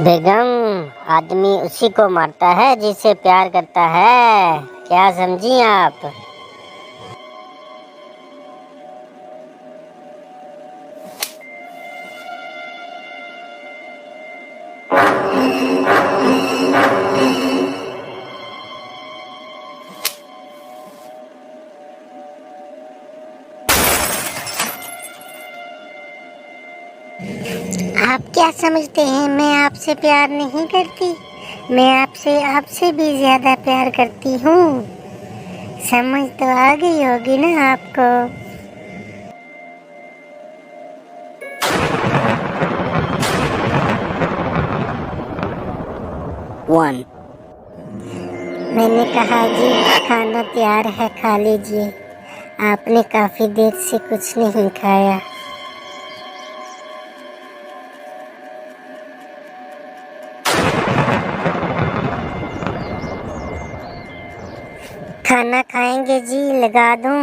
बेगम, आदमी उसी को मारता है जिसे प्यार करता है। क्या समझी आप? आप क्या समझते हैं मैं आपसे प्यार नहीं करती? मैं आपसे भी ज्यादा प्यार करती हूँ। समझ तो आ गई होगी ना आपको। One. मैंने कहा जी खाना तैयार है, खा लीजिए। आपने काफी देर से कुछ नहीं खाया। खाना खाएंगे जी, लगा दूं?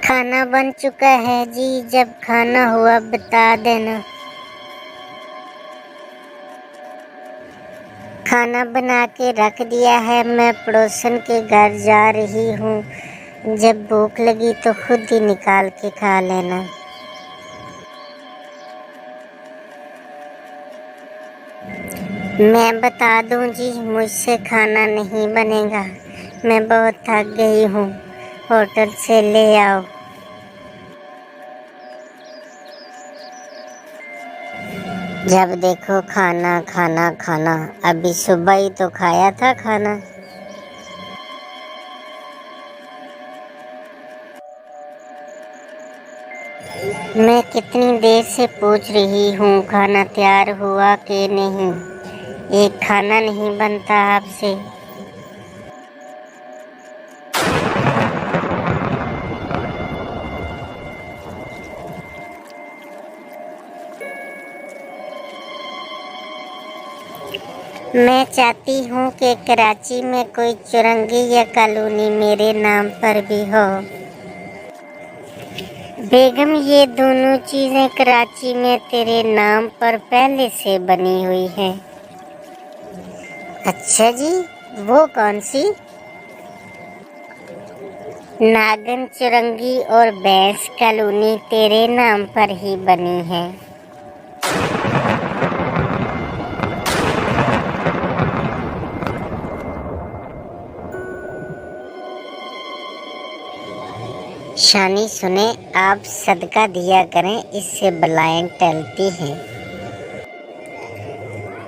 खाना बन चुका है जी, जब खाना हुआ बता देना। खाना बना के रख दिया है, मैं पड़ोसन के घर जा रही हूँ। जब भूख लगी तो खुद ही निकाल के खा लेना। मैं बता दूं जी, मुझसे खाना नहीं बनेगा। मैं बहुत थक गई हूँ, होटल से ले आओ। जब देखो खाना खाना खाना, अभी सुबह ही तो खाया था खाना। मैं कितनी देर से पूछ रही हूँ खाना तैयार हुआ कि नहीं। एक खाना नहीं बनता आपसे। मैं चाहती हूँ कि कराची में कोई चुरंगी या कॉलोनी मेरे नाम पर भी हो। बेगम, ये दोनों चीजें कराची में तेरे नाम पर पहले से बनी हुई हैं। अच्छा जी, वो कौन सी? नागन चुरंगी और बैंस कॉलोनी तेरे नाम पर ही बनी है। शानी सुने, आप सदका दिया करें, इससे बलाएं टलती हैं।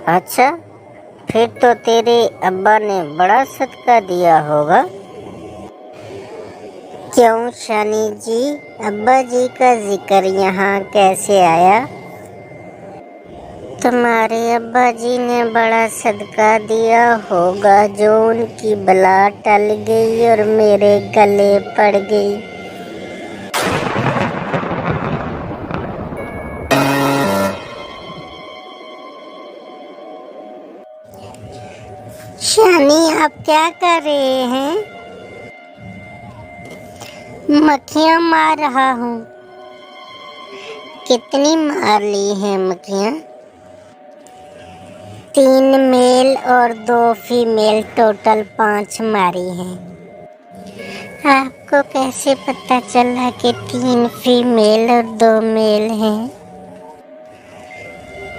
अच्छा, फिर तो तेरे अब्बा ने बड़ा सदका दिया होगा। क्यों शानी जी, अब्बा जी का जिक्र यहाँ कैसे आया? तुम्हारे अब्बा जी ने बड़ा सदका दिया होगा, जो उनकी बला टल गई और मेरे गले पड़ गई। शानी, आप क्या कर रहे हैं? मक्खियाँ मार रहा हूँ। कितनी मार ली हैं मक्खियाँ? 3 मेल और 2 फीमेल, टोटल 5 मारी हैं। आपको कैसे पता चला कि 3 फीमेल और 2 मेल हैं?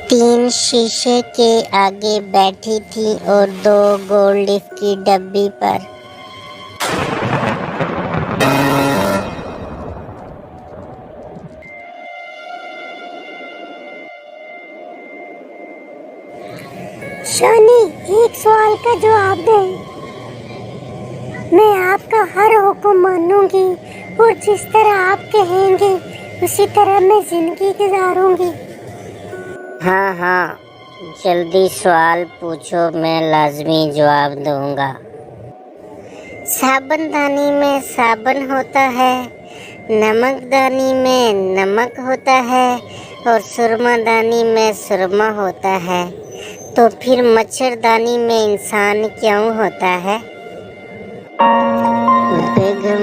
3 शीशे के आगे बैठी थी और 2 गोल्ड लिफ की डब्बी पर। शानी, एक सवाल का जवाब दें। मैं आपका हर हुक्म मानूंगी और जिस तरह आप कहेंगे उसी तरह मैं जिंदगी गुजारूंगी। हाँ हाँ, जल्दी सवाल पूछो, मैं लाजमी जवाब दूंगा। साबुनदानी में साबुन होता है, नमकदानी में नमक होता है और सुरमादानी में सुरमा होता है। तो फिर मच्छरदानी में इंसान क्यों होता है? बेगम,